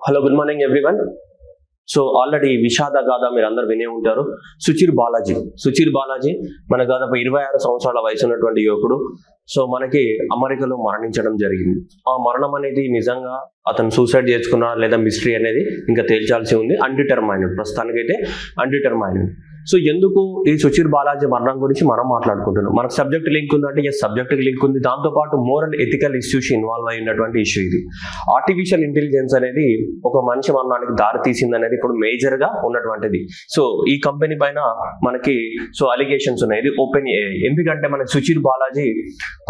Hello, good morning everyone. So already విషాద గాథ మీరు అందరు వినే ఉంటారు. సుచిర్ బాలాజీ మన దాదాపు 26 సంవత్సరాల వయసు ఉన్నటువంటి యువకుడు. సో మనకి అమెరికాలో మరణించడం జరిగింది. ఆ మరణం అనేది నిజంగా అతను సూసైడ్ చేసుకున్నారా లేదా మిస్టరీ అనేది ఇంకా తేల్చాల్సి ఉంది. అన్డిటర్మైన్డ్, ప్రస్తుతానికైతే అన్డిటర్మైన్డ్. సో ఎందుకు ఈ సుచిర్ బాలాజీ మరణం గురించి మనం మాట్లాడుకుంటున్నాం. మనకు సబ్జెక్ట్ లింక్ ఉందంటే సబ్జెక్ట్ లింక్ ఉంది. దాంతోపాటు మోరల్ ఎథికల్ ఇష్యూస్ ఇన్వాల్వ్ అయినటువంటి ఇష్యూ ఇది. ఆర్టిఫిషియల్ ఇంటెలిజెన్స్ అనేది ఒక మనిషి మరణానికి దారి తీసింది అనేది ఇప్పుడు మేజర్ గా ఉన్నటువంటిది. సో ఈ కంపెనీ పైన మనకి అలిగేషన్స్ ఉన్నాయి. ఇది ఓపెన్ ఏఐ. ఎందుకంటే మనకి సుచిర్ బాలాజీ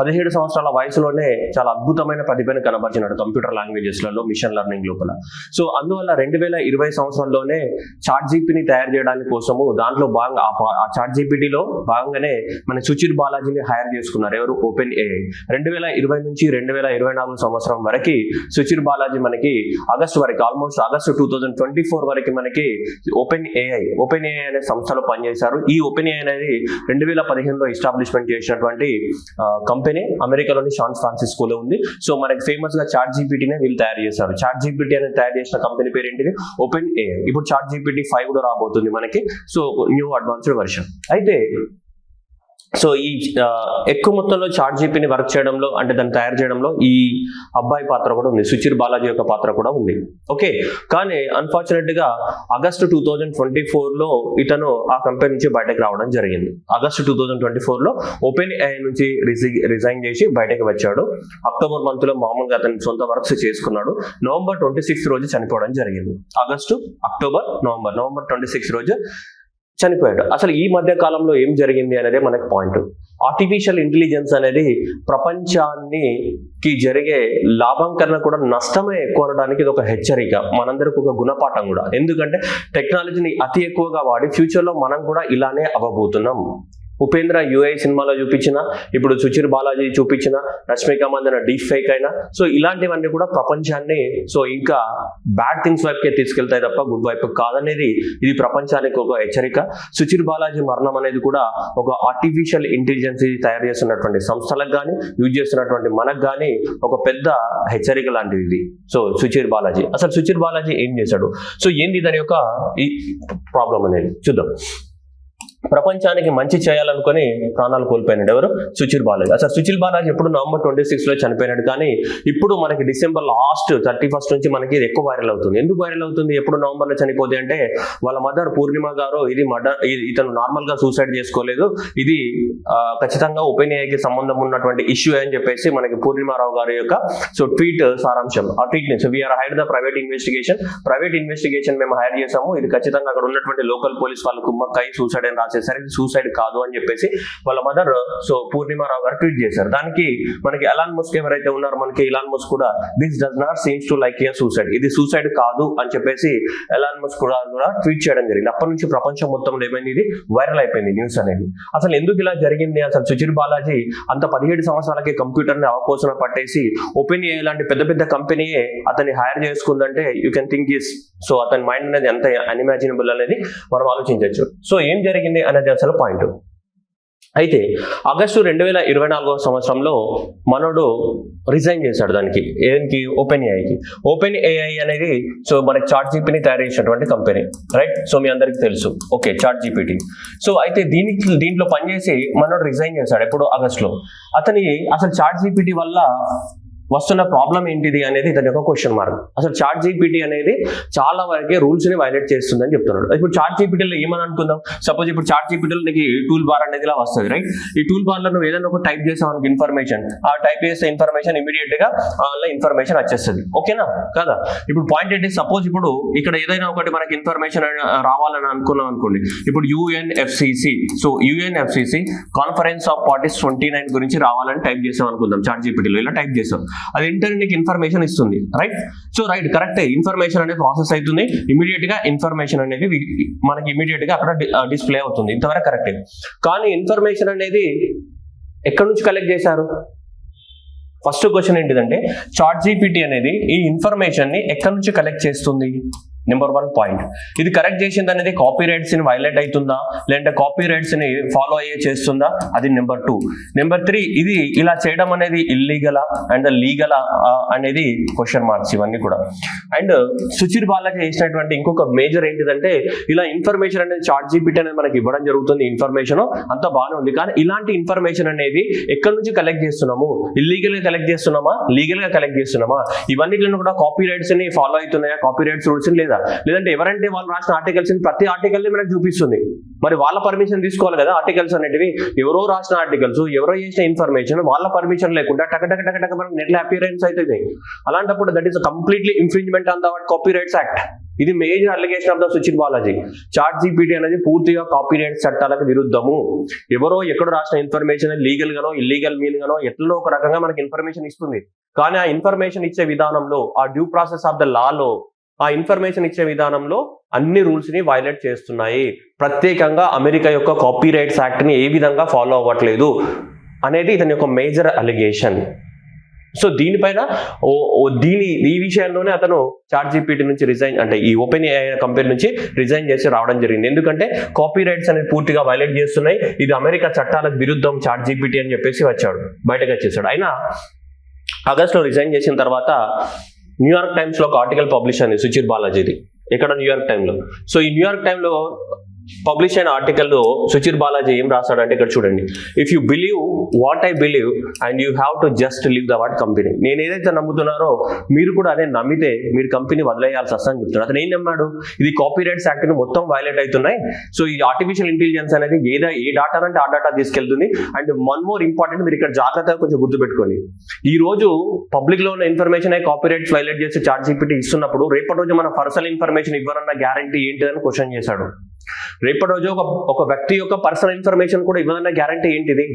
17 సంవత్సరాల వయసులోనే చాలా అద్భుతమైన ప్రతిభను కనబరిచినాడు కంప్యూటర్ లాంగ్వేజెస్ లలో, మిషన్ లెర్నింగ్ లోపల. సో అందువల్ల 2020 సంవత్సరంలోనే చాట్ జీపీని తయారు చేయడానికి కోసము దాంట్లో భాగంగా ఆ చాట్ జీపీటీలో భాగంగానే మన సుచిర్ బాలాజీని హైర్ చేసుకున్నారు. ఎవరు? Open AI. 2020 నుంచి 2024 సంవత్సరం వరకు సుచిర్ బాలాజీ మనకి ఆగస్టు వరకు, ఆల్మోస్ట్ ఆగస్టు 2024 వరకు మనకి ఓపెన్ ఏఐ అనే సంస్థలో పనిచేశారు. ఈ ఓపెన్ ఏఐ అనేది 2015లో ఎస్టాబ్లిష్మెంట్ చేసినటువంటి కంపెనీ అమెరికాలోని శాన్ ఫ్రాన్సిస్కోలో ఉంది. సో మనకి ఫేమస్ గా చాట్ జీపీటీనే వీళ్ళు తయారు చేశారు. చాట్ జీపీటీ అనేది తయారు చేసిన కంపెనీ పేరు ఏంటిది? Open AI. ఇప్పుడు చాట్ జీపీటీ 5 కూడా రాబోతుంది మనకి. So new advanced version. అయితే సో ఈ ఎక్కువ మొత్తంలో చాట్ జీపీని వర్క్ చేయడంలో, అంటే దాన్ని తయారు చేయడంలో ఈ అబ్బాయి పాత్ర కూడా ఉంది, సుచిర్ బాలాజీ యొక్క పాత్ర కూడా ఉంది. ఓకే, కానీ అన్ఫార్చునేట్ గా ఆగస్టు 2024లో ఇతను ఆ కంపెనీ నుంచి బయటకు రావడం జరిగింది. ఆగస్టు 2024లో ఓపెన్ ఏఐ నుంచి రిజైన్ చేసి బయటకు వచ్చాడు. అక్టోబర్ మంత్ లో మామూలుగా అతను సొంత వర్క్స్ చేసుకున్నాడు. నవంబర్ 26 రోజు చనిపోవడం జరిగింది. నవంబర్ 26 రోజు చనిపోయాడు. అసలు ఈ మధ్య కాలంలో ఏం జరిగింది అనేది మనకి పాయింట్. ఆర్టిఫిషియల్ ఇంటెలిజెన్స్ అనేది ప్రపంచానికి జరిగే లాభం కన్నా కూడా నష్టమే ఎక్కువ అనడానికి ఇది ఒక హెచ్చరిక, మనందరికి ఒక గుణపాఠం కూడా. ఎందుకంటే టెక్నాలజీని అతి ఎక్కువగా వాడి ఫ్యూచర్లో మనం కూడా ఇలానే అవ్వబోతున్నాం. ఉపేంద్ర యుఐ సినిమాలో చూపించిన, ఇప్పుడు సుచిర్ బాలాజీ చూపించిన, రష్మిక మందన డీప్ ఫేక్ అయినా, సో ఇలాంటివన్నీ కూడా ప్రపంచాన్ని ఇంకా బ్యాడ్ థింగ్స్ వైపుకే తీసుకెళ్తాయి తప్ప గుడ్ వైపు కాదనేది ఇది ప్రపంచానికి ఒక హెచ్చరిక. సుచిర్ బాలాజీ మరణం అనేది కూడా ఒక ఆర్టిఫిషియల్ ఇంటెలిజెన్స్ తయారు చేస్తున్నటువంటి సంస్థలకు కానీ, యూజ్ చేస్తున్నటువంటి మనకు కానీ ఒక పెద్ద హెచ్చరిక లాంటిది ఇది. సో సుచిర్ బాలాజీ ఏం చేశాడు? సో ఏంది దాని యొక్క ఈ ప్రాబ్లం అనేది చూద్దాం. ప్రపంచానికి మంచి చేయాలనుకుని ప్రాణాలు కోల్పోయినాడు. ఎవరు? సుచిర్ బాలాజీ. అసలు సుచిర్ బాలాజీ ఎప్పుడు నవంబర్ 26లో చనిపోయినాడు. కానీ ఇప్పుడు మనకి డిసెంబర్ లాస్ట్ 31st నుంచి మనకి ఇది ఎక్కువ వైరల్ అవుతుంది. ఎందుకు వైరల్ అవుతుంది? ఎప్పుడు నవంబర్లో చనిపోతే అంటే వాళ్ళ మదర్ పూర్ణిమ గారు ఇతను నార్మల్ గా సూసైడ్ చేసుకోలేదు, ఇది ఖచ్చితంగా ఓపెన్ ఏఐకి సంబంధం ఉన్నటువంటి ఇష్యూ అని చెప్పేసి మనకి పూర్ణిమారావు గారి యొక్క ట్వీట్ సారాంశం. ఆ ట్వీట్ ని we are hire the private investigation మేము హైర్ చేసాము, ఇది ఖచ్చితంగా అక్కడ ఉన్నటువంటి లోకల్ పోలీస్ వాళ్ళు కుమ్మక్కై సూసైడ్ అని రాసేసరికి సూసైడ్ కాదు అని చెప్పేసి వాళ్ళ మదర్ పూర్ణిమారావు గారు ట్వీట్ చేశారు. దానికి మనకి ఎలాన్ మస్క్ ఎవరైతే ఉన్నారో, మనకి ఎలాన్ మస్క్ కూడా this does not seems to like A suicide, ఇది సూసైడ్ కాదు అని చెప్పేసి ఎలాన్ మస్క్ కూడా ట్వీట్ చేయడం జరిగింది. అప్పటి నుంచి ప్రపంచం మొత్తంలో ఏమైంది, ఇది వైరల్ అయిపోయింది న్యూస్ అనేది. అసలు ఎందుకు ఇలా జరిగింది? అసలు సుచిర్ బాలాజీ అంత 17 సంవత్సరాలకి కంప్యూటర్ ని అవపోసన పట్టేసి ఓపెన్ ఏఐ లాంటి పెద్ద కంపెనీయే అతన్ని హైర్ చేసుకుందంటే you can think is so అతని మైండ్ అనేది ఎంత అన్ఇమాజినబుల్ అనేది మనం ఆలోచించవచ్చు. సో ఏం జరిగింది అనేది అసలు పాయింట్. అయితే ఆగస్టు 2024 సంవత్సరంలో మనోడు రిజైన్ చేశాడు దానికి ఓపెన్ ఏఐ అనేది మనకి చాట్ జీపీని తయారు చేసినటువంటి కంపెనీ, రైట్? సో మీ అందరికి తెలుసు. Okay, chat GPT. సో అయితే దీంట్లో పనిచేసి మనోడు రిజైన్ చేశాడు. ఎప్పుడు? ఆగస్టులో. అసలు చాట్ జీపీటీ వల్ల వస్తున్న ప్రాబ్లం ఏంటిది అనేది దాని యొక్క క్వశ్చన్ మార్క్. అసలు చాట్ జీపీటీ అనేది చాలా వరకే రూల్స్ ని వైలేట్ చేస్తుందని చెప్తున్నాడు. ఇప్పుడు చాట్ జీపీటీలో ఏమని అనుకుందాం, సపోజ్ ఇప్పుడు చాట్ జీపీటీలో నీకు టూల్ బార్ అనేది ఇలా వస్తుంది, రైట్? ఈ టూల్ బార్ లో నువ్వు ఏదైనా ఒక టైప్ చేసావు అనుకో ఇన్ఫర్మేషన్, ఆ టైప్ చేసే ఇన్ఫర్మేషన్ ఇమీడియట్ గా ఇన్ఫర్మేషన్ వచ్చేస్తుంది. ఓకేనా కదా? ఇప్పుడు పాయింట్ ఏంటి, సపోజ్ ఇప్పుడు ఇక్కడ ఏదైనా ఒకటి మనకి ఇన్ఫర్మేషన్ రావాలని అనుకున్నాం అనుకోండి. ఇప్పుడు యుఎన్ఎఫ్సిసి కాన్ఫరెన్స్ ఆఫ్ పార్టీస్ 29 గురించి రావాలని టైప్ చేసాం అనుకుందాం. చాట్ జీపీటీలో ఇలా టైప్ చేసాం, అది ఇంటర్నెట్ నీకు ఇన్ఫర్మేషన్ ఇస్తుంది, రైట్? సో రైట్, కరెక్టే, ఇన్ఫర్మేషన్ అనేది ప్రాసెస్ అవుతుంది, ఇమీడియట్ గా ఇన్ఫర్మేషన్ అనేది మనకి ఇమీడియట్ గా అక్కడ డిస్ప్లే అవుతుంది. ఇంతవరకు కరెక్టే. కానీ ఇన్ఫర్మేషన్ అనేది ఎక్కడి నుంచి కలెక్ట్ చేశారు? ఫస్ట్ క్వశ్చన్ ఏంటిదంటే చాట్ జీపీటీ అనేది ఈ ఇన్ఫర్మేషన్ ని ఎక్కడి నుంచి కలెక్ట్ చేస్తుంది? Number 1 point. ఇది కరెక్ట్ చేసింది అనేది కాపీ రైట్స్ ని వైలేట్ అవుతుందా లేదంటే కాపీ రైట్స్ ని ఫాలో అయ్యే చేస్తుందా, అది నెంబర్ 2. నెంబర్ 3, ఇది ఇలా చేయడం అనేది ఇల్లీగలా అండ్ లీగలా అనేది క్వశ్చన్ మార్క్స్ ఇవన్నీ కూడా. అండ్ సుచిర్ బాలాజీ చేసినటువంటి ఇంకొక మేజర్ ఏంటిదంటే, ఇలా ఇన్ఫర్మేషన్ అనేది చాట్ జీపీటీ అనేది మనకి ఇవ్వడం జరుగుతుంది, ఇన్ఫర్మేషన్ అంతా బాగానే ఉంది, కానీ ఇలాంటి ఇన్ఫర్మేషన్ అనేది ఎక్కడి నుంచి కలెక్ట్ చేస్తున్నాము, ఇల్లీగల్ గా కలెక్ట్ చేస్తున్నామా లీగల్ గా కలెక్ట్ చేస్తున్నామా, ఇవన్నిటిని కూడా కాపీ రైట్స్ ని ఫాలో అవుతున్నాయా, కాపీ రైట్స్ రూల్స్ లేదా, లేదంటే ఎవరంటే వాళ్ళు రాసిన ఆర్టికల్స్ ప్రతి ఆర్టికల్ ని మనకు చూపిస్తుంది, మరి వాళ్ళ పర్మిషన్ తీసుకోవాలి కదా. ఆర్టికల్స్ అనేటివి ఎవరో రాసిన ఆర్టికల్స్, ఎవరో చేసిన ఇన్ఫర్మేషన్ వాళ్ళ పర్మిషన్ లేకుండా టక టక టక టక మనకు నెట్ అపియరెన్స్ అవుతుంది. అలాంటప్పుడు that is completely infringement on the copy rights act. ఇది major allegation of the Suchir Balaji. ChatGPT అనేది పూర్తిగా కాపీ రైట్స్ చట్టాలకు విరుద్ధము. ఎవరో ఎక్కడో రాసిన ఇన్ఫర్మేషన్ లీగల్ గానో ఇల్లీగల్ మీనింగ్ గానో ఎట్లలో ఒక రకంగా మనకి ఇన్ఫర్మేషన్ ఇస్తుంది, కానీ ఆ ఇన్ఫర్మేషన్ ఇచ్చే విధానంలో, ఆ డ్యూ ప్రాసెస్ ఆఫ్ ద లాలో, ఆ ఇన్ఫర్మేషన్ ఇచ్చే విధానంలో అన్ని రూల్స్ ని వైలేట్ చేస్తున్నాయి. ప్రత్యేకంగా అమెరికా యొక్క కాపీ రైట్స్ యాక్ట్ ని ఏ విధంగా ఫాలో అవ్వట్లేదు అనేది ఇతని యొక్క మేజర్ అలిగేషన్. సో దీనిపైన ఈ విషయంలోనే అతను చాట్ జీపీటీ నుంచి రిజైన్, అంటే ఈ ఓపెన్ ఏఐ కంపెనీ నుంచి రిజైన్ చేసి రావడం జరిగింది. ఎందుకంటే కాపీ రైట్స్ అనేది పూర్తిగా వైలేట్ చేస్తున్నాయి, ఇది అమెరికా చట్టాలకు విరుద్ధం చాట్ జీపీటీ అని చెప్పేసి వచ్చాడు, బయటకు వచ్చేసాడు. అయినా ఆగస్టులో రిజైన్ చేసిన తర్వాత న్యూయార్క్ టైమ్స్ లో ఒక ఆర్టికల్ పబ్లిష్ అయింది సుచిర్ బాలాజీది, ఇక్కడ న్యూయార్క్ టైమ్ లో. సో ఈ న్యూయార్క్ టైమ్ లో పబ్లిష్ అయిన ఆర్టికల్లో సుచిర్ బాలాజీ ఏం రాశాడంటే, ఇక్కడ చూడండి, if you believe what I believe and you have to just leave the what company. నేను ఏదైతే నమ్ముతున్నారో మీరు కూడా అదే నమ్మితే మీరు కంపెనీ వదిలేయాల్సి వస్తుందని చెప్తున్నాడు. అతను ఏం నమ్మాడు, ఇది కాపీ రైట్స్ యాక్ట్ ని మొత్తం వైలేట్ అవుతున్నాయి, సో ఈ ఆర్టిఫిషియల్ ఇంటెలిజెన్స్ అనేది ఏ డాటా అంటే ఆ డాటా తీసుకెళ్తుంది. అండ్ వన్ మోర్ ఇంపార్టెంట్, మీరు ఇక్కడ జాగ్రత్తగా కొంచెం గుర్తుపెట్టుకోండి, ఈ రోజు పబ్లిక్ లో ఉన్న ఇన్ఫర్మేషన్ కాపీ రైట్స్ వైలేట్ చేసి చాట్ జీపీటీ ఇస్తున్నప్పుడు రేపటి రోజు మన పర్సనల్ ఇన్ఫర్మేషన్ ఇవ్వనన్న గ్యారంటీ ఏంటిదని క్వశ్చన్ చేశాడు. రేపటి రోజు ఒక వ్యక్తి యొక్క పర్సనల్ ఇన్ఫర్మేషన్ కూడా ఇవ్వదన్న గ్యారంటీ ఏంటిది?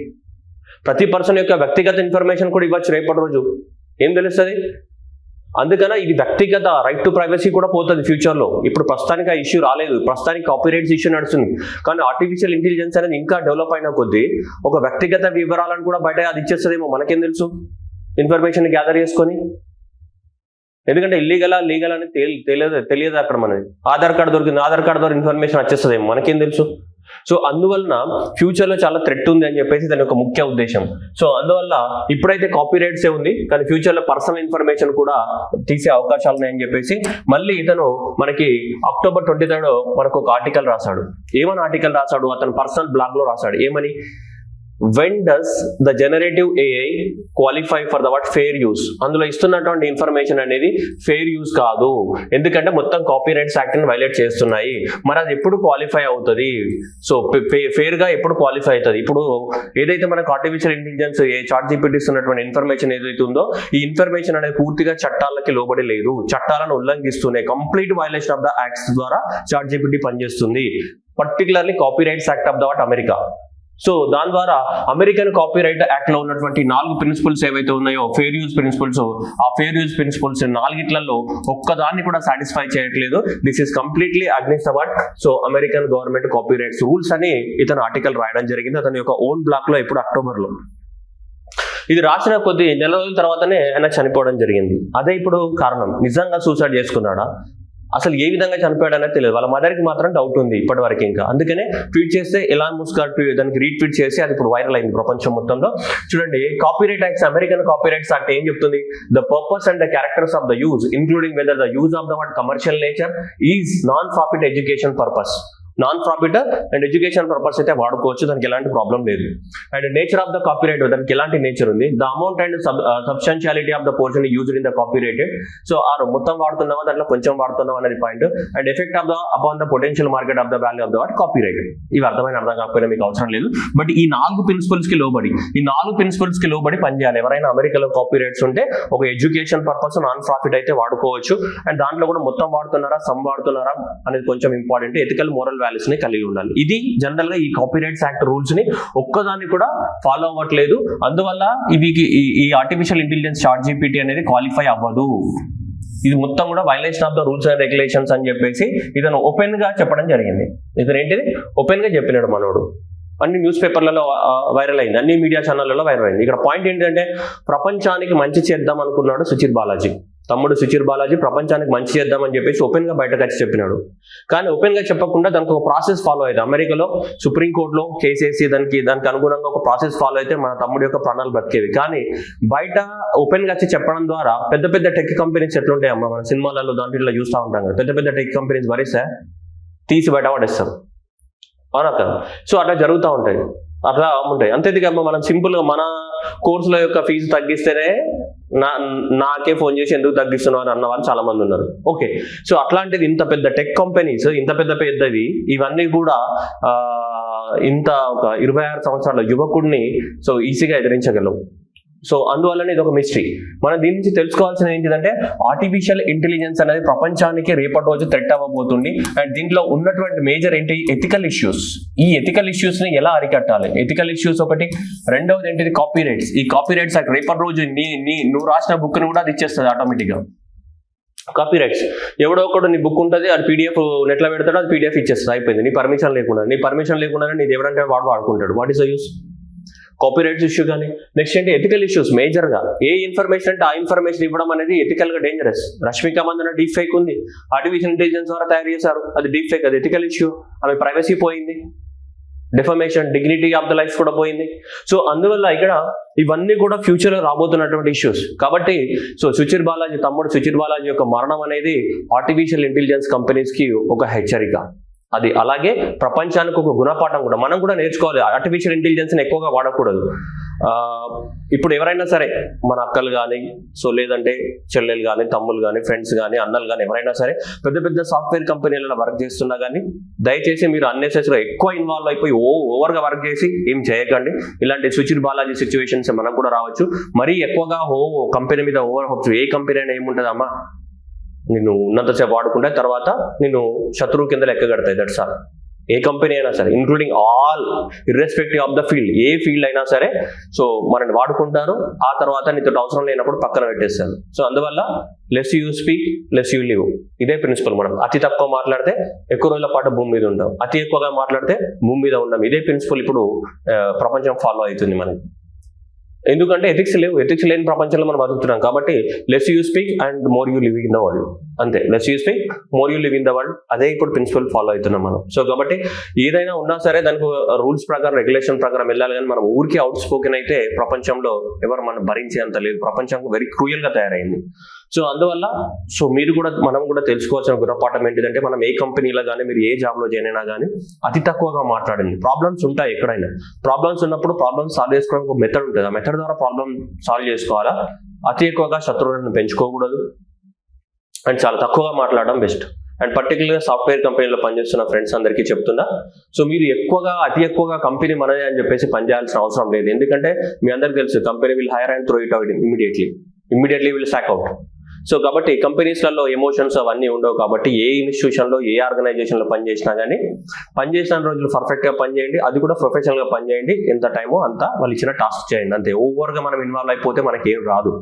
ప్రతి పర్సన్ యొక్క వ్యక్తిగత ఇన్ఫర్మేషన్ కూడా ఇవ్వచ్చు రేపటి రోజు, ఏం తెలుస్తుంది? అందుకని ఇది వ్యక్తిగత రైట్ టు ప్రైవసీ కూడా పోతుంది ఫ్యూచర్ లో. ఇప్పుడు ప్రస్తుతానికి ఆ ఇష్యూ రాలేదు, ప్రస్తుతానికి కాపీ రైట్స్ ఇష్యూ నడుస్తుంది, కానీ ఆర్టిఫిషియల్ ఇంటెలిజెన్స్ అనేది ఇంకా డెవలప్ అయిన కొద్దీ ఒక వ్యక్తిగత వివరాలను కూడా బయట అది ఇచ్చేస్తుందేమో, మనకేం తెలుసు ఇన్ఫర్మేషన్ గ్యాదర్ చేసుకొని. ఎందుకంటే ఇల్లీగలా లీగల్ అని తెలియదు అక్కడ మనది. ఆధార్ కార్డు దొరికింది, ఆధార్ కార్డు ద్వారా ఇన్ఫర్మేషన్ వచ్చేస్తుందేమో, మనకేం తెలుసు. సో అందువలన ఫ్యూచర్ లో చాలా థ్రెట్ ఉంది అని చెప్పేసి దాని యొక్క ముఖ్య ఉద్దేశం. సో అందువల్ల ఇప్పుడైతే కాపీ రైట్స్ ఉంది, కానీ ఫ్యూచర్ లో పర్సనల్ ఇన్ఫర్మేషన్ కూడా తీసే అవకాశాలు ఉన్నాయని చెప్పేసి మళ్ళీ ఇతను మనకి October 23 మనకు ఒక ఆర్టికల్ రాశాడు. ఏమని ఆర్టికల్ రాశాడు? అతను పర్సనల్ బ్లాగ్ లో రాశాడు. ఏమని? when does the generative AI qualify for the what fair use? అందులో ఇస్తున్నటువంటి ఇన్ఫర్మేషన్ అనేది ఫెయిర్ యూజ్ కాదు, ఎందుకంటే మొత్తం కాపీ రైట్స్ యాక్ట్ ని వైలేట్ చేస్తున్నాయి. మరి అది ఎప్పుడు క్వాలిఫై అవుతుంది? సో ఫెయిర్ గా ఎప్పుడు క్వాలిఫై అవుతుంది? ఇప్పుడు ఏదైతే మనకు ఆర్టిఫిషియల్ ఇంటెలిజెన్స్ చాట్ జీపీటీ ఇస్తున్నటువంటి ఇన్ఫర్మేషన్ ఏదైతే ఉందో, ఈ ఇన్ఫర్మేషన్ అనేది పూర్తిగా చట్టాలకి లోబడి లేదు, చట్టాలను ఉల్లంఘిస్తున్నాయి. Complete violation of the acts ద్వారా చాట్ జీపీటీ పనిచేస్తుంది, particularly copy rights act of the what America. సో దాని ద్వారా అమెరికన్ కాపీ రైట్ యాక్ట్ లో ఉన్నటువంటి 4 ప్రిన్సిపల్స్ ఏవైతే ఉన్నాయో, ఫెయిర్ యూజ్ ప్రిన్సిపల్స్, ఆ ఫెయిర్ యూజ్ ప్రిన్సిపల్స్ 4 ఒక్కదాన్ని కూడా సాటిస్ఫై చేయట్లేదు. This is completely అగ్నిస్ట్ అవాట్ so American government copy rights rules అని ఇతను ఆర్టికల్ రాయడం జరిగింది అతని యొక్క ఓన్ బ్లాక్ లో, ఇప్పుడు అక్టోబర్లో. ఇది రాసిన కొద్ది నెల రోజుల తర్వాతనే ఆయన చనిపోవడం జరిగింది. అదే ఇప్పుడు కారణం. నిజంగా సూసైడ్ చేసుకున్నాడా, అసలు ఏ విధంగా చనిపోయాడు అనేది తెలియదు. వాళ్ళ మదర్కి మాత్రం డౌట్ ఉంది ఇప్పటి వరకు ఇంకా. అందుకనే ట్వీట్ చేస్తే ఎలాన్ మస్క్ దానికి రీట్వీట్ చేసి అది ఇప్పుడు వైరల్ అయింది ప్రపంచం మొత్తంలో. చూడండి, copyright acts, American copyrights act ఏం చెప్తుంది? The purpose and the characters of the use including whether the use of the what commercial nature is non profit education purpose. Non profit and education purpose అయితే వాడుకోవచ్చు, దానికి ఎలాంటి problem లేదు. And nature of the copyright, దానికి ఎలాంటి nature ఉంది? The amount and substantiality of the portion used in the copyrighted. So ఆ మొత్తం వాడుతున్నావా, దాంట్లో కొంచెం వాడుతున్నావా అనేది point. And effect of the upon the potential market of the value of the what copyrighted. ఇవి అర్థం కాకపోయినా మీకు అవసరం లేదు. బట్ ఈ 4 ప్రిన్సిపల్స్ కి లోబడి పనిచేయాలి. ఎవరైనా అమెరికాలో కాపీరైట్స్ ఉంటే ఒక ఎడ్యుకేషన్ పర్పస్ నాన్ ప్రాఫిట్ అయితే వాడుకోవచ్చు. అండ్ దాంట్లో కూడా మొత్తం వాడుతున్నారా, సమ్ వాడుతున్నారా అనేది కొంచెం ఇంపార్టెంట్. ఎథికల్ మోరల్ వాల్యూస్ ని కలిగి ఉండాలి. ఇది జనరల్ గా ఈ కాపీరైట్స్ యాక్ట్ రూల్స్ ని ఒక్కదాన్ని కూడా ఫాలో అవ్వట్లేదు. అందువల్ల ఈ ఆర్టిఫిషియల్ ఇంటెలిజెన్స్ చాట్ జీపీటీ అనేది క్వాలిఫై అవ్వదు. ఇది మొత్తం కూడా violation of the rules and regulations అని చెప్పేసి ఇతను ఓపెన్ గా చెప్పడం జరిగింది. ఇతను ఏంటిది ఓపెన్ గా చెప్పినాడు మనోడు. అన్ని న్యూస్ పేపర్లలో వైరల్ అయింది, అన్ని మీడియా ఛానళ్లలో వైరల్ అయింది. ఇక్కడ పాయింట్ ఏంటంటే ప్రపంచానికి మంచి చేద్దాం అనుకున్నాడు సుచిర్ బాలాజీ. తమ్ముడు సుచిర్ బాలాజీ ప్రపంచానికి మంచి చేద్దామని చెప్పేసి ఓపెన్గా బయటకు వచ్చి చెప్పినాడు. కానీ ఓపెన్గా చెప్పకుండా దానికి ఒక ప్రాసెస్ ఫాలో అయితే అమెరికాలో సుప్రీంకోర్టులో కేసేసి దానికి అనుగుణంగా ఒక ప్రాసెస్ ఫాలో అయితే మన తమ్ముడి యొక్క ప్రాణాలు బతికేవి. కానీ బయట ఓపెన్గా వచ్చి చెప్పడం ద్వారా పెద్ద పెద్ద టెక్ కంపెనీస్ ఎట్లుంటాయి అమ్మ, మన సినిమాలలో దాంట్లో చూస్తూ ఉంటాం కదా, పెద్ద పెద్ద టెక్ కంపెనీస్ భరిస్తే తీసి బయట పడేస్తారు, అవునా కదా. సో అట్లా జరుగుతూ ఉంటాయి, అట్లా ఉంటాయి. అంతేదిగమ్మ మనం సింపుల్గా మన కోర్సుల యొక్క ఫీజు తగ్గిస్తేనే నాకే ఫోన్ చేసి ఎందుకు తగ్గిస్తున్నారు అన్న వాళ్ళు చాలా మంది ఉన్నారు. ఓకే, సో అట్లాంటిది ఇంత పెద్ద టెక్ కంపెనీస్, ఇంత పెద్దవి ఇవన్నీ కూడా ఇంత ఒక 26 సంవత్సరాల యువకుడిని సో ఈజీగా ఎదిరించగలవు. సో అందువల్లనే ఇది ఒక మిస్టరీ. మనం దీని నుంచి తెలుసుకోవాల్సింది ఏంటిదంటే ఆర్టిఫిషియల్ ఇంటెలిజెన్స్ అనేది ప్రపంచానికి రేపటి రోజు థ్రెట్ అవ్వబోతుంది. అండ్ దీంట్లో ఉన్నటువంటి మేజర్ ఏంటి, ఎథికల్ ఇష్యూస్. ఈ ఎథికల్ ఇష్యూస్ ని ఎలా అరికట్టాలి, ఎథికల్ ఇష్యూస్ ఒకటి. రెండవది ఏంటిది, కాపీ రైట్స్. ఈ కాపీ రైట్స్ రేపటి రోజు నువ్వు రాసిన బుక్ ని కూడా అది ఇచ్చేస్తుంది ఆటోమేటిక్ గా. కాపీ రైట్స్ ఎవడో ఒకడు నీ బుక్ ఉంటుంది, అది పీడిఎఫ్ నెట్లో పెడతాడు, అది పీడిఎఫ్ ఇచ్చేస్తుంది, అయిపోయింది. నీ పర్మిషన్ లేకుండా నీది ఎవడంటే వాడు వాడుకుంటాడు. What is the use? Copy rights issue. కానీ నెక్స్ట్ ఏంటి, ఎథికల్ ఇష్యూస్. మేజర్గా ఏ ఇన్ఫర్మేషన్ అంటే ఆ ఇన్ఫర్మేషన్ ఇవ్వడం అనేది ఎథికల్ గా dangerous. Rashmika Mandanna deep fake ఉంది, ఆర్టిఫిషియల్ ఇంటెలిజెన్స్ ద్వారా తయారు చేశారు, అది డీప్ ఫేక్, అది ఎథికల్ ఇష్యూ. ఆమె ప్రైవసీ పోయింది, defamation, dignity of the life కూడా పోయింది. సో అందువల్ల ఇక్కడ ఇవన్నీ కూడా ఫ్యూచర్ లో రాబోతున్నటువంటి ఇష్యూస్. కాబట్టి సో తమ్ముడు సుచిర్ బాలాజీ యొక్క మరణం అనేది ఆర్టిఫిషియల్ ఇంటెలిజెన్స్ కంపెనీస్ కి ఒక హెచ్చరిక. అది అలాగే ప్రపంచానికి ఒక గుణపాఠం కూడా. మనం కూడా నేర్చుకోవాలి, ఆర్టిఫిషియల్ ఇంటెలిజెన్స్ని ఎక్కువగా వాడకూడదు. ఇప్పుడు ఎవరైనా సరే మన అక్కలు కానీ, సో లేదంటే చెల్లెలు కానీ, తమ్ములు కానీ, ఫ్రెండ్స్ కానీ, అన్నలు కానీ, ఎవరైనా సరే పెద్ద పెద్ద సాఫ్ట్వేర్ కంపెనీలలో వర్క్ చేస్తున్నా కానీ దయచేసి మీరు అన్నెసెసరీగా ఎక్కువ ఇన్వాల్వ్ అయిపోయి ఓవర్గా వర్క్ చేసి ఏం చేయకండి. ఇలాంటి సుచిర్ బాలాజీ సిచ్యువేషన్స్ మనకు కూడా రావచ్చు. మరీ ఎక్కువగా కంపెనీ మీద ఓవర్ హోప్స్. ఏ కంపెనీ అయినా ఏముంటుందమ్మా, నిన్ను ఉన్నంతసేపు వాడుకుంటే తర్వాత నిన్ను శత్రువు కింద లెక్క కడతాయి. That's all. ఏ కంపెనీ అయినా సరే, including all, irrespective of the field, A field అయినా సరే సో మనల్ని వాడుకుంటారు, ఆ తర్వాత నీతో అవసరం లేనప్పుడు పక్కన పెట్టేస్తారు. సో అందువల్ల less you speak, less you live. ఇదే ప్రిన్సిపల్. మనం అతి తక్కువ మాట్లాడితే ఎక్కువ రోజుల పాటు భూమి మీద ఉంటాం, అతి ఎక్కువగా మాట్లాడితే భూమి మీద ఉంటాం. ఇదే ప్రిన్సిపల్ ఇప్పుడు ప్రపంచం ఫాలో అవుతుంది మనకి. ఎందుకంటే ఎథిక్స్ లేని ప్రపంచంలో మనం బతుకుతున్నాం. కాబట్టి less you speak and more you live in the world. అంతే, less you speak, more you live in the world. అదే ఇప్పుడు ప్రిన్సిపల్ ఫాలో అవుతున్నాం మనం. సో కాబట్టి ఏదైనా ఉన్నా సరే దానికి రూల్స్ ప్రకారం, రెగ్యులేషన్ ప్రకారం వెళ్ళాలి. కానీ మనం ఊరికి అవుట్ స్పోకెన్ అయితే ప్రపంచంలో ఎవరు మనం భరించేంత లేదు. ప్రపంచం వెరీ క్రూయల్ గా తయారైంది. సో అందువల్ల సో మనం కూడా తెలుసుకోవాల్సిన గుణపాఠం ఏంటిదంటే, మనం ఏ కంపెనీలో కానీ, మీరు ఏ జాబ్లో జాయిన్ అయినా కానీ అతి తక్కువగా మాట్లాడండి. ప్రాబ్లమ్స్ ఉంటాయి ఎక్కడైనా. ప్రాబ్లమ్స్ ఉన్నప్పుడు ప్రాబ్లమ్స్ సాల్వ్ చేసుకోవడానికి ఒక మెథడ్ ఉంటుంది. ఆ మెథడ్ ద్వారా ప్రాబ్లమ్ సాల్వ్ చేసుకోవాలా. అతి ఎక్కువగా శత్రువులను పెంచుకోకూడదు అండ్ చాలా తక్కువగా మాట్లాడడం బెస్ట్. అండ్ పర్టికులర్గా సాఫ్ట్వేర్ కంపెనీలో పనిచేస్తున్న ఫ్రెండ్స్ అందరికీ చెప్తున్నా, సో మీరు అతి ఎక్కువగా కంపెనీ మనదే అని చెప్పేసి పనిచేయాల్సిన అవసరం లేదు. ఎందుకంటే మీ అందరికీ తెలుసు, company will hire and throw it out immediately will sack out. So కాబట్టి కంపెనీస్లలో ఎమోషన్స్ అవన్నీ ఉండవు. కాబట్టి ఏ ఇన్స్టిట్యూషన్లో, ఏ ఆర్గనైజేషన్లో పనిచేసినా కానీ పనిచేసిన రోజులు పర్ఫెక్ట్గా పనిచేయండి. అది కూడా ప్రొఫెషనల్గా పనిచేయండి. ఎంత టైమో అంత వాళ్ళు ఇచ్చిన టాస్క్ చేయండి. అంతే. ఓవర్గా మనం ఇన్వాల్వ్ అయిపోతే మనకి ఏం రాదు.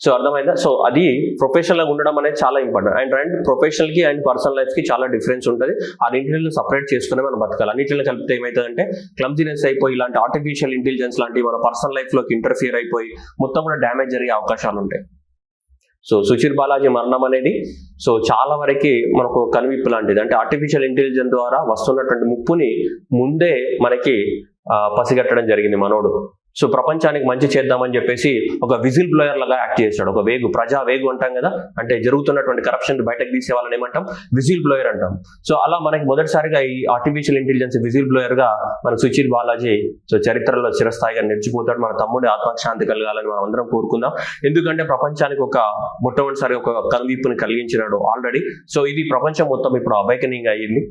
సో అర్థమైందా? సో అది ప్రొఫెషనల్గా ఉండడం అనేది చాలా ఇంపార్టెంట్. అండ్ ప్రొఫెషనల్కి అండ్ పర్సనల్ లైఫ్కి చాలా డిఫరెన్స్ ఉంటుంది. ఆ రెండింటిని సపరేట్ చేసుకునే మనం బతకాలి. అన్నింటిని కలిపితే ఏమవుతుందంటే క్లమ్జినెస్ అయిపోయి ఇలాంటి ఆర్టిఫిషియల్ ఇంటెలిజెన్స్ లాంటివి మన పర్సనల్ లైఫ్లోకి ఇంటర్ఫియర్ అయిపోయి మొత్తం కూడా డ్యామేజ్ జరిగే అవకాశాలు ఉంటాయి. సో సుచిర్ బాలాజీ మరణం అనేది సో చాలా వరకు మనకు కనువిప్పు లాంటిది. అంటే ఆర్టిఫిషియల్ ఇంటెలిజెన్స్ ద్వారా వస్తున్నటువంటి ముప్పుని ముందే మనకి పసిగట్టడం జరిగింది మనోడు. సో ప్రపంచానికి మంచి చేద్దామని చెప్పేసి ఒక విజిల్ బ్లోయర్ లాగా యాక్ట్ చేశాడు. ఒక ప్రజా వేగు అంటాం కదా, అంటే జరుగుతున్నటువంటి కరప్షన్ బయటకు తీసే వాళ్ళని ఏమంటాం, విజిల్ బ్లోయర్ అంటాం. సో అలా మనకి మొదటిసారిగా ఈ ఆర్టిఫిషియల్ ఇంటెలిజెన్స్ విజిల్ బ్లోయర్ గా మన సుచిర్ బాలాజీ సో చరిత్రలో చిరస్థాయిగా నిలిచిపోతాడు. మన తమ్ముడి ఆత్మశాంతి కలగాలని మనం అందరం కోరుకుందాం. ఎందుకంటే ప్రపంచానికి మొట్టమొదటిసారి ఒక కనువిప్పుని కలిగించినాడు ఆల్రెడీ. సో ఇది ప్రపంచం మొత్తం ఇప్పుడు అవేకనింగ్ అయ్యింది.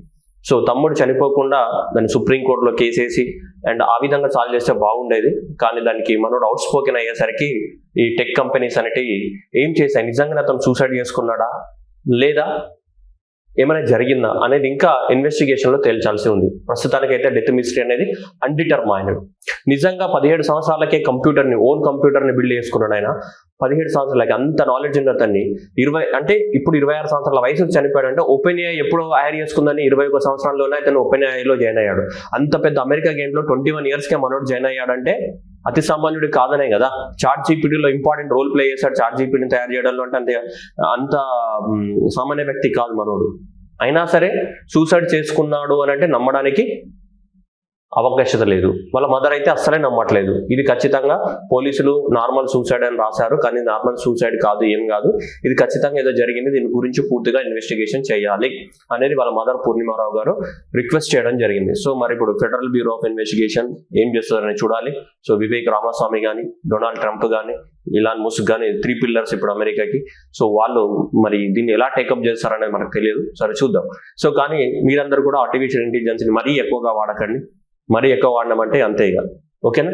సో తమ్ముడు చనిపోకుండా దాన్ని సుప్రీంకోర్టులో కేసేసి అండ్ ఆ విధంగా సాల్వ్ చేస్తే బాగుండేది. కానీ దానికి మనోడు అవుట్ స్పోకెన్ అయ్యేసరికి ఈ టెక్ కంపెనీస్ అనేటివి ఏం చేశాయి, నిజంగానే అతను సూసైడ్ చేసుకున్నాడా లేదా ఏమైనా జరిగిందా అనేది ఇంకా ఇన్వెస్టిగేషన్లో తేల్చాల్సి ఉంది. ప్రస్తుతానికైతే డెత్ మిస్టరీ అనేది అన్డిటర్మైన్డ్. నిజంగా 17 సంవత్సరాలకే ఓన్ కంప్యూటర్ని బిల్డ్ చేసుకున్నాడు ఆయన. 17 సంవత్సరాలకి అంత నాలెడ్జ్ ఉన్న అతన్ని 26 సంవత్సరాల వయసు చనిపోయాడు. అంటే ఓపెన్ ఏఐ ఎప్పుడో హైర్ చేసుకుందని 21 సంవత్సరాల్లోనే అతను ఓపెన్ ఏఐలో జాయిన్ అయ్యాడు. అంత పెద్ద అమెరికా గేమ్లో 21 ఇయర్స్కే మనోడు జాయిన్ అయ్యాడంటే అతి సామాన్యుడి కాదనే కదా. చాట్ జీపీటీలో ఇంపార్టెంట్ రోల్ ప్లే చేశాడు చాట్ జీపీటీని తయారు చేయడంలో, అంటే అంత సామాన్య వ్యక్తి కాదు మనోడు. అయినా సరే సూసైడ్ చేసుకున్నాడు అని అంటే నమ్మడానికి అవకాశత లేదు. వాళ్ళ మదర్ అయితే అస్సలే నమ్మట్లేదు. ఇది ఖచ్చితంగా పోలీసులు నార్మల్ సూసైడ్ అని రాశారు, కానీ నార్మల్ సూసైడ్ కాదు, ఏం కాదు, ఇది ఖచ్చితంగా ఏదో జరిగింది, దీని గురించి పూర్తిగా ఇన్వెస్టిగేషన్ చేయాలి అనేది వాళ్ళ మదర్ పూర్ణిమారావు గారు రిక్వెస్ట్ చేయడం జరిగింది. సో మరి ఇప్పుడు ఫెడరల్ బ్యూరో ఆఫ్ ఇన్వెస్టిగేషన్ ఏం చేస్తారని చూడాలి. సో వివేక్ రామస్వామి కానీ, డొనాల్డ్ ట్రంప్ కానీ, ఇలాన్ ముస్క్ కానీ 3 పిల్లర్స్ ఇప్పుడు అమెరికాకి. సో వాళ్ళు మరి దీన్ని ఎలా టేకప్ చేస్తారనేది మనకు తెలియదు. సరే చూద్దాం. సో కానీ మీరందరూ కూడా ఆర్టిఫిషియల్ ఇంటెలిజెన్స్ని మరీ ఎక్కువగా వాడకండి. మరీ ఎక్కువ వాడడం అంటే అంతే ఇక, ఓకేనా.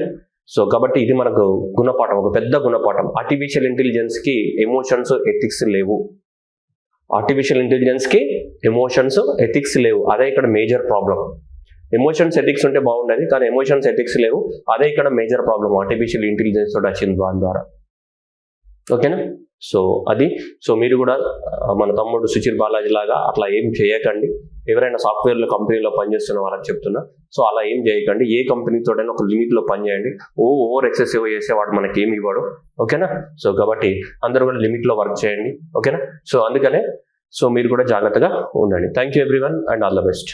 సో కాబట్టి ఇది మనకు గుణపాఠం, ఒక పెద్ద గుణపాఠం. ఆర్టిఫిషియల్ ఇంటెలిజెన్స్కి ఎమోషన్స్, ఎథిక్స్ లేవు. ఆర్టిఫిషియల్ ఇంటెలిజెన్స్కి ఎమోషన్స్, ఎథిక్స్ లేవు. అదే ఇక్కడ మేజర్ ప్రాబ్లం. ఎమోషన్స్, ఎథిక్స్ ఉంటే బాగుండేది, కానీ ఎమోషన్స్, ఎథిక్స్ లేవు. అదే ఇక్కడ మేజర్ ప్రాబ్లం ఆర్టిఫిషియల్ ఇంటెలిజెన్స్ తోటి వచ్చింది దాని ద్వారా, ఓకేనా. సో అది. సో మీరు కూడా మన తమ్ముడు సుచిర్ బాలాజీ లాగా అట్లా ఏం చేయకండి. ఎవరైనా సాఫ్ట్వేర్లో కంపెనీలో పనిచేస్తున్న వాళ్ళకి చెప్తున్నా, సో అలా ఏం చేయకండి. ఏ కంపెనీతోటైనా ఒక లిమిట్లో పనిచేయండి. ఓవర్ ఎక్సెసివ్ చేసేవాడు మనకి ఏమి ఇవ్వడు, ఓకేనా. సో కాబట్టి అందరూ కూడా లిమిట్లో వర్క్ చేయండి, ఓకేనా. సో అందుకనే సో మీరు కూడా జాగ్రత్తగా ఉండండి. Thank you everyone and all the best.